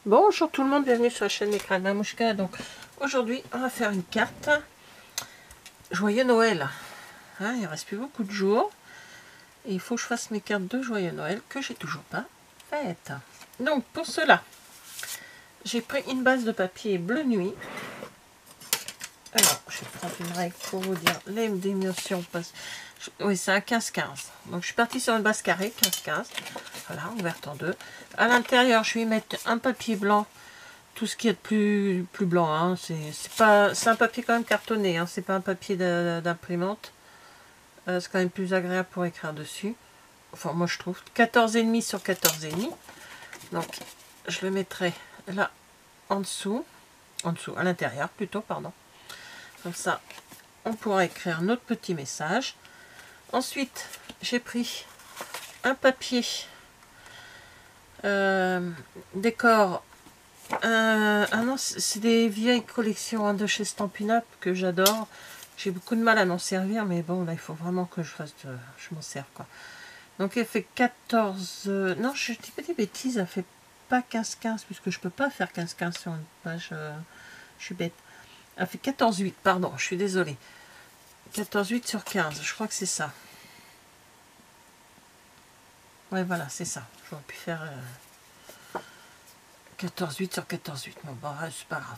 Bonjour tout le monde, bienvenue sur la chaîne L'écran de Mamouchka. Donc aujourd'hui on va faire une carte Joyeux Noël. Hein, il reste plus beaucoup de jours et il faut que je fasse mes cartes de Joyeux Noël que j'ai toujours pas faites. Donc pour cela, j'ai pris une base de papier bleu nuit. Alors je vais prendre une règle pour vous dire les dimensions. Oui, c'est un 15-15. Donc je suis partie sur une base carrée 15-15. Voilà, ouverte en deux. À l'intérieur, je vais y mettre un papier blanc. Tout ce qui est de plus blanc, hein. C'est un papier quand même cartonné, hein. C'est pas un papier d'imprimante. C'est quand même plus agréable pour écrire dessus. Enfin, moi je trouve 14,5 sur 14,5. Donc, je le mettrai là en dessous, à l'intérieur plutôt, pardon. Comme ça, on pourra écrire notre petit message. Ensuite, j'ai pris un papier décor. Non, c'est des vieilles collections, hein, de chez Stampin' Up que j'adore. J'ai beaucoup de mal à m'en servir, mais bon, là, il faut vraiment que je m'en serve, quoi. Donc, elle fait 14... non, je dis pas des bêtises, elle fait pas 15-15, puisque je peux pas faire 15-15 sur une page. Je suis bête. Elle fait 14,8, pardon, je suis désolée. 14,8 sur 15, je crois que c'est ça. Ouais, voilà, c'est ça. J'aurais pu faire 14,8 sur 14,8. Bon, bah, c'est pas grave.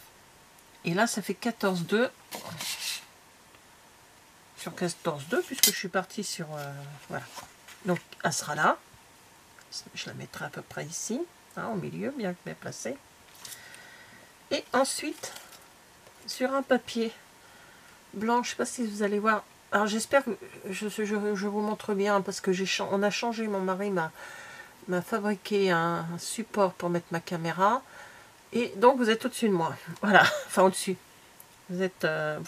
Et là, ça fait 14,2 sur 14,2, puisque je suis partie sur... voilà. Donc, elle sera là. Je la mettrai à peu près ici, hein, au milieu, bien placée. Et ensuite, sur un papier blanc, je ne sais pas si vous allez voir. Alors, j'espère que je vous montre bien, parce que on a changé, mon mari m'a fabriqué un support pour mettre ma caméra. Et donc, vous êtes au-dessus de moi. Voilà, enfin au-dessus. Vous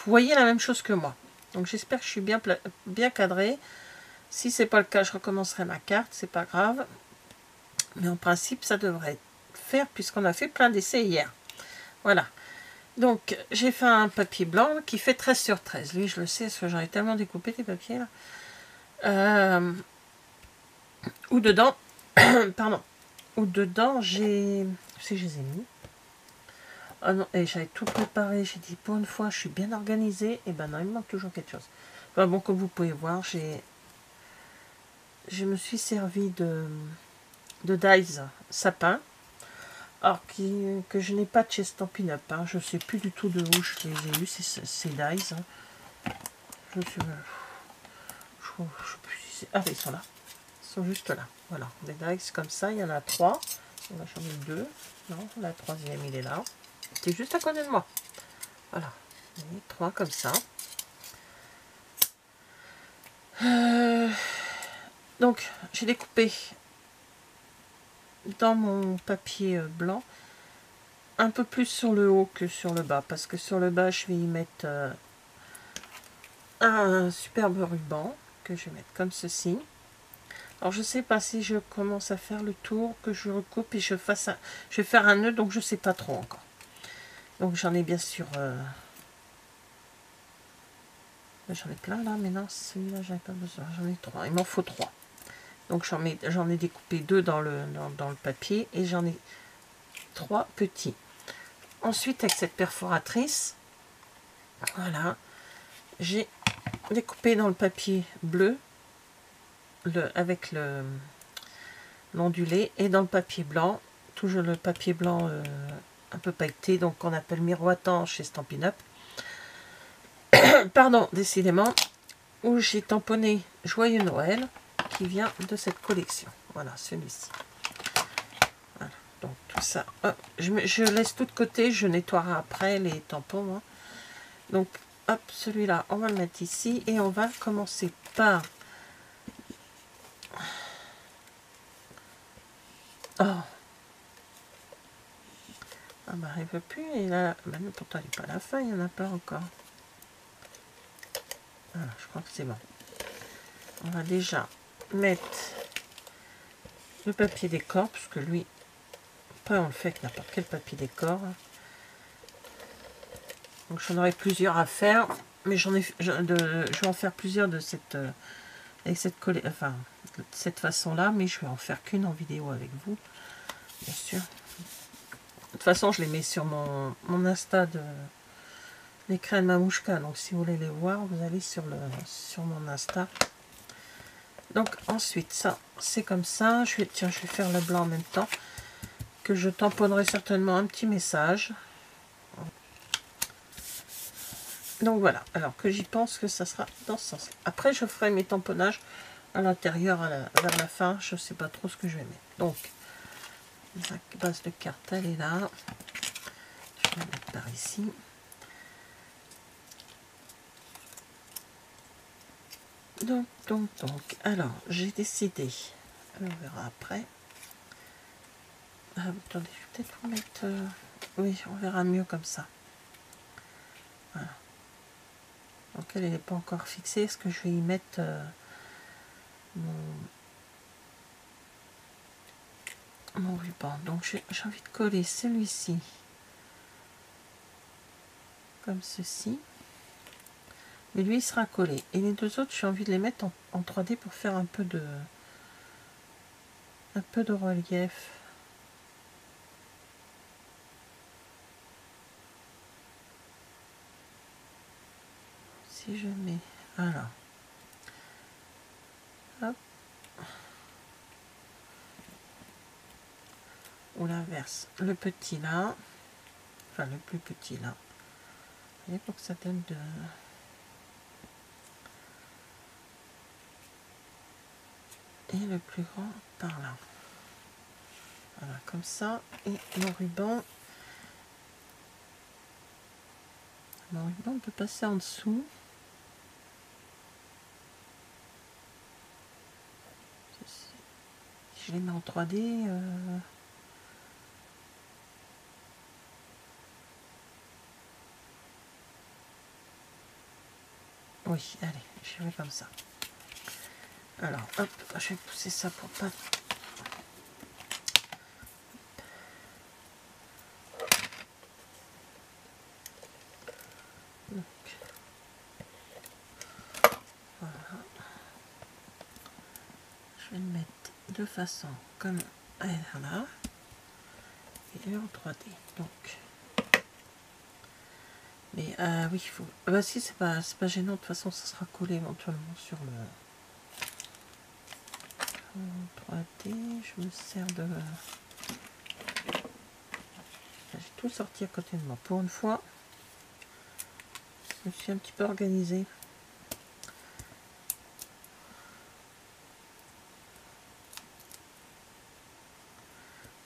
voyez la même chose que moi. Donc, j'espère que je suis bien cadrée. Si c'est pas le cas, je recommencerai ma carte, c'est pas grave. Mais en principe, ça devrait faire, puisqu'on a fait plein d'essais hier. Voilà. Donc, j'ai fait un papier blanc qui fait 13 sur 13. Lui, je le sais, parce que j'en ai tellement découpé des papiers, là. Où dedans, pardon, où dedans, j'ai... Si je les ai mis. Ah non, et j'avais tout préparé. J'ai dit, pour une fois, je suis bien organisée. Et ben non, il me manque toujours quelque chose. Enfin bon, comme vous pouvez voir, je me suis servi de dies sapin. Alors que je n'ai pas de chez Stampin' Up, hein. Je ne sais plus du tout de où je les ai eus, ces dies. Hein. Je sais plus si ah, ils sont là. Ils sont juste là. Voilà, des dies comme ça, il y en a 3. On va changer 2. Non, la troisième, il est là. C'est juste à côté de moi. Voilà, 3 comme ça. Donc, j'ai découpé dans mon papier blanc un peu plus sur le haut que sur le bas, parce que sur le bas, je vais y mettre un superbe ruban que je vais mettre comme ceci. Alors, je sais pas si je commence à faire le tour, que je recoupe et je vais faire un nœud, donc je sais pas trop encore. Donc, j'en ai bien sûr... j'en ai plein là, mais non, celui-là, j'en ai pas besoin. J'en ai 3. Il m'en faut 3. Donc, j'en ai découpé 2 dans le papier et j'en ai 3 petits. Ensuite, avec cette perforatrice, voilà, j'ai découpé dans le papier bleu, avec l'ondulé, et dans le papier blanc, toujours le papier blanc un peu pailleté, donc qu'on appelle miroitant chez Stampin' Up. Pardon, décidément, où j'ai tamponné Joyeux Noël, qui vient de cette collection. Voilà, celui-ci. Voilà, donc tout ça, hop, je laisse tout de côté, je nettoierai après les tampons. Hein. Donc, hop, celui-là, on va le mettre ici, et on va commencer par... Oh, ah bah il ne veut plus, et là, bah, pourtant il n'est pas à la fin, il n'y en a pas encore. Voilà, je crois que c'est bon. On va déjà mettre le papier décor, parce que lui, pas on le fait avec n'importe quel papier décor. Donc j'en aurai plusieurs à faire, mais je vais en faire plusieurs de cette cette façon-là, mais je vais en faire qu'une en vidéo avec vous, bien sûr. toute façon, je les mets sur mon Insta de les crayons de Mamouchka. Donc, si vous voulez les voir, vous allez sur mon Insta. Donc, ensuite, ça, c'est comme ça. Tiens, je vais faire le blanc en même temps. Que je tamponnerai certainement un petit message. Donc, voilà. Alors, que j'y pense que ça sera dans ce sens. Après, je ferai mes tamponnages à l'intérieur, vers la fin. Je ne sais pas trop ce que je vais mettre. Donc, la base de carte, elle est là. Je vais la mettre par ici. Donc, alors, j'ai décidé, on verra après. Ah, attendez, je vais peut-être vous mettre, oui, on verra mieux comme ça. Voilà. Donc, elle n'est pas encore fixée. Est-ce que je vais y mettre mon ruban? Donc, j'ai envie de coller celui-ci comme ceci. Mais lui, il sera collé. Et les deux autres, j'ai envie de les mettre en 3D pour faire un peu de relief. Si je mets, alors, hop, ou l'inverse, le petit là, enfin le plus petit là, et pour que ça donne de... Et le plus grand par là. Voilà, comme ça. Et mon ruban peut passer en dessous. Si je les mets en 3D, oui, allez, je vais comme ça. Alors, hop, je vais pousser ça pour pas... Donc, voilà. Je vais le mettre de façon comme elle est là. Et en 3D. Donc... Mais oui, il faut... Bah si, c'est pas gênant, de toute façon, ça sera collé éventuellement sur le... En 3D, je me sers de... J'ai tout sorti à côté de moi. Pour une fois, je me suis un petit peu organisée.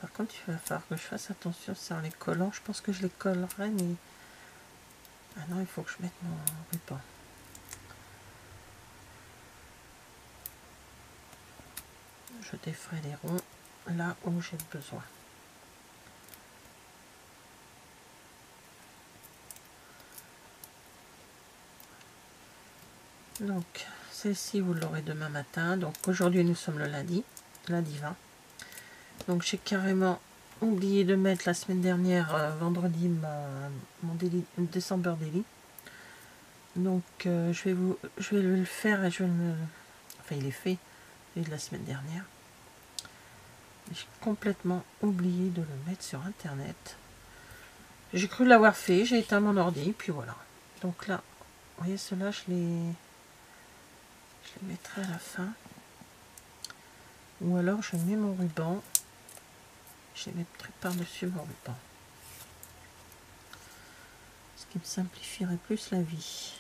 Par contre, il va falloir que je fasse attention sur les collants. Je pense que je les collerai, mais... Ah non, il faut que je mette mon ruban. Je défrais les ronds là où j'ai besoin. Donc, celle-ci, vous l'aurez demain matin. Donc, aujourd'hui, nous sommes le lundi 20. Donc, j'ai carrément oublié de mettre la semaine dernière, vendredi, mon December Daily. Donc, je vais le faire et je vais me... Enfin, il est fait, et de la semaine dernière. J'ai complètement oublié de le mettre sur Internet. J'ai cru l'avoir fait, j'ai éteint mon ordi, puis voilà. Donc là, vous voyez, ceux-là, je les mettrai à la fin. Ou alors, je mets mon ruban. Je les mettrai par-dessus mon ruban. Ce qui me simplifierait plus la vie.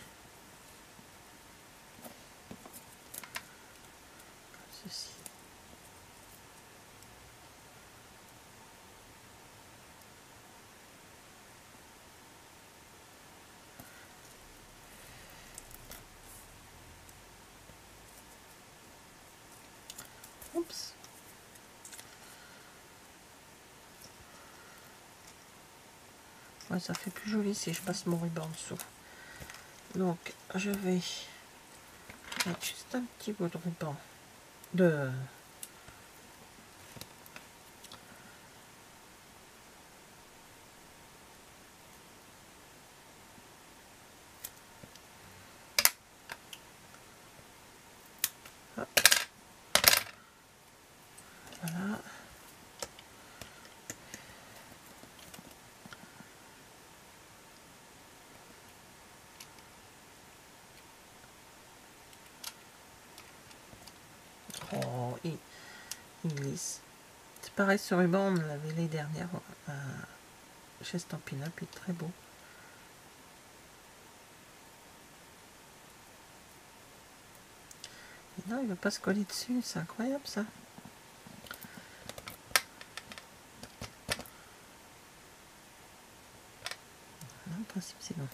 Comme ceci. Oups. Ouais, ça fait plus joli si je passe mon ruban en dessous. Donc, je vais mettre juste un petit bout de ruban de... Hop. Voilà. il glisse. C'est pareil, ce ruban, on l'avait les dernières chez Stampin' Up, il est très beau. Et non, il ne veut pas se coller dessus, c'est incroyable ça. Non, en principe, c'est bon.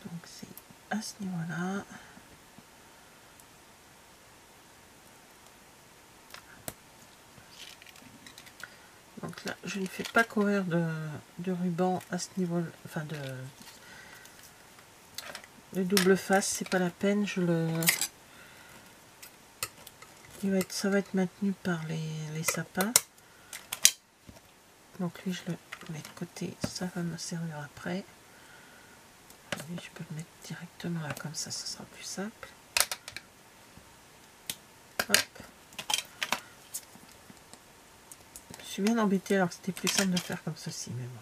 Donc c'est à ce niveau-là. Donc là, je ne fais pas courir de ruban à ce niveau, enfin de double face, c'est pas la peine. Ça va être maintenu par les sapins. Donc lui, je le mets de côté, ça va me servir après. Lui, je peux le mettre directement là, comme ça sera plus simple. Hop. Je suis bien embêtée alors que c'était plus simple de faire comme ceci, mais bon.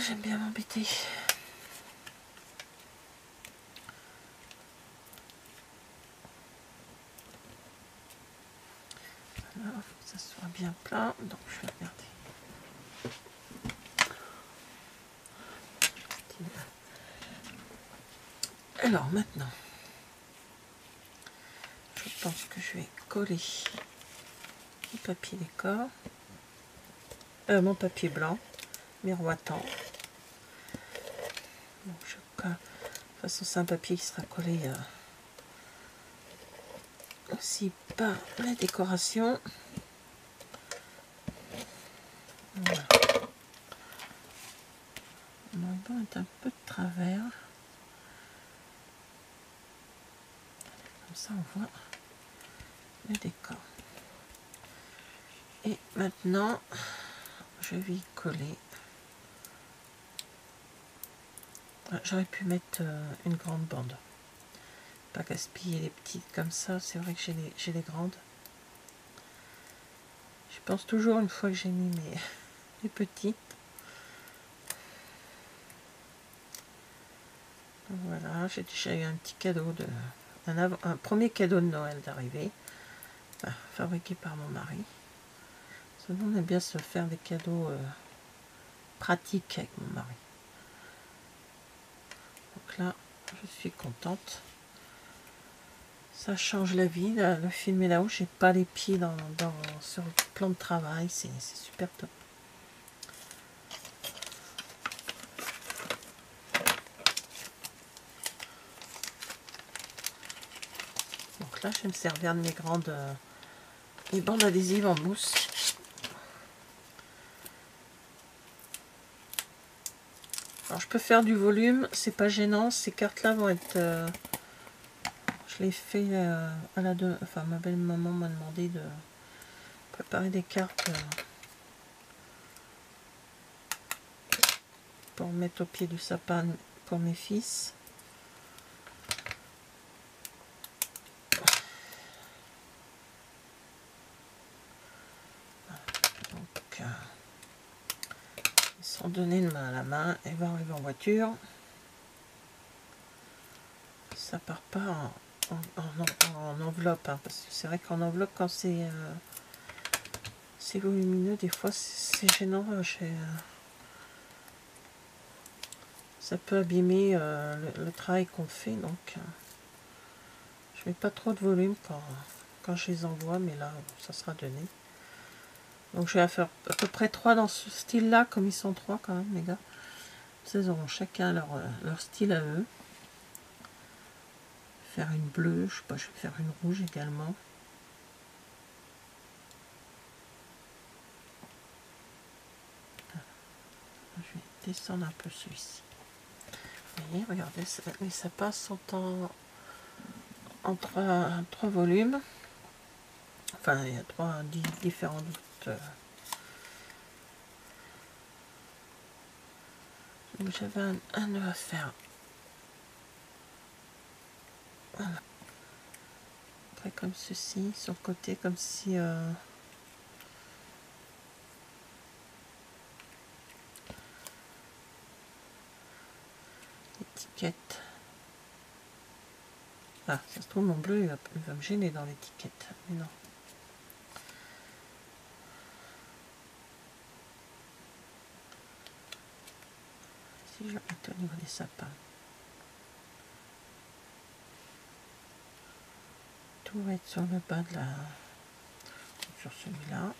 J'aime bien m'embêter. Alors, il faut que ça soit bien plat, donc je vais regarder. Alors maintenant, je pense que je vais coller mon papier décor, mon papier blanc, miroitant. Donc de toute façon, c'est un papier qui sera collé aussi par la décoration. Voilà. Mon ruban est un peu de travers. Comme ça, on voit le décor. Et maintenant, je vais y coller. J'aurais pu mettre une grande bande. Pas gaspiller les petites comme ça. C'est vrai que j'ai les grandes. Je pense toujours une fois que j'ai mis mes petits. Donc voilà, j'ai déjà eu un petit cadeau un premier cadeau de Noël d'arrivée, fabriqué par mon mari. On aime bien se faire des cadeaux pratiques avec mon mari. Donc là, je suis contente. Ça change la vie. Le film est là-haut. J'ai pas les pieds sur le plan de travail. C'est super top. Donc là, je vais me servir de mes grandes les bandes adhésives en mousse. Alors je peux faire du volume, c'est pas gênant. Ces cartes-là vont être... je l'ai fait à la enfin ma belle maman m'a demandé de préparer des cartes pour mettre au pied du sapin pour mes fils. Donc ils seront donnés de main à la main et va arriver en voiture. Ça part pas en enveloppe, hein, parce que c'est vrai qu'en enveloppe, quand c'est volumineux, des fois c'est gênant. Ça peut abîmer le travail qu'on fait, donc je mets pas trop de volume quand je les envoie, mais là ça sera donné. Donc je vais faire à peu près 3 dans ce style là, comme ils sont 3 quand même les gars. Ils auront chacun leur style à eux. Faire une bleue, je sais pas, je vais faire une rouge également. Je vais descendre un peu celui-ci. Vous voyez, regardez, les sapins sont en 3 volumes. Enfin, il y a 3 différents doutes. J'avais un nœud à faire. Voilà. Après, comme ceci, sur le côté, comme si... l'étiquette. Ah, ça se trouve, mon bleu, il va me gêner dans l'étiquette. Mais non. Si je vais mettre au niveau des sapins. Tout va être sur le bas de la... sur celui-là.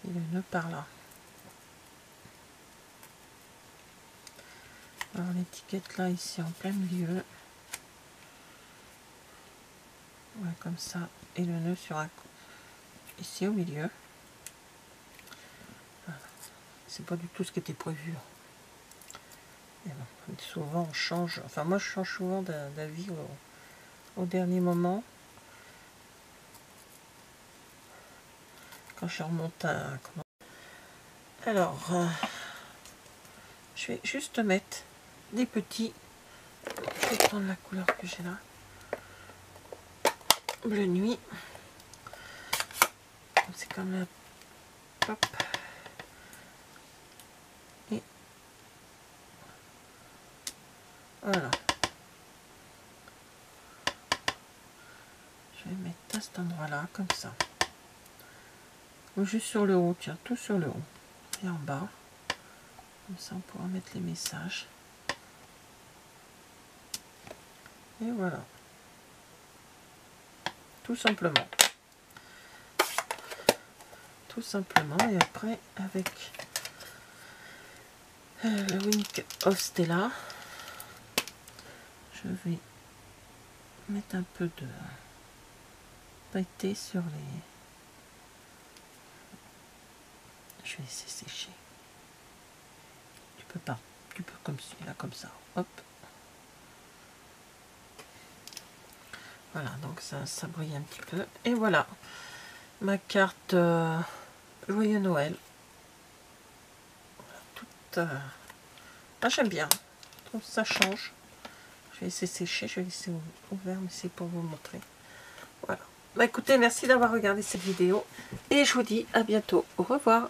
Et le nœud par là. Alors l'étiquette là, ici en plein milieu. Ouais, comme ça. Et le nœud sur un coup. Ici au milieu. Voilà. C'est pas du tout ce qui était prévu. Et bon, souvent on change. Enfin moi je change souvent d'avis au dernier moment. Quand je remonte à... Alors, je vais juste mettre des petits. Je vais prendre la couleur que j'ai là. Bleu nuit. C'est comme la... Hop. Et voilà. Je vais mettre à cet endroit-là, comme ça. Ou juste sur le haut, tiens, tout sur le haut. Et en bas. Comme ça, on pourra mettre les messages. Et voilà. Tout simplement. Tout simplement. Et après, avec le Wink of Stella, je vais mettre un peu de pailleté sur les... Je vais laisser sécher. Tu peux pas. Tu peux comme celui-là, comme ça. Hop. Voilà, donc ça brille un petit peu. Et voilà. Ma carte Joyeux Noël. Toute... Ah, j'aime bien. Je trouve que ça change. Je vais laisser sécher. Je vais laisser ouvert, mais c'est pour vous montrer. Voilà. Bah écoutez, merci d'avoir regardé cette vidéo. Et je vous dis à bientôt. Au revoir.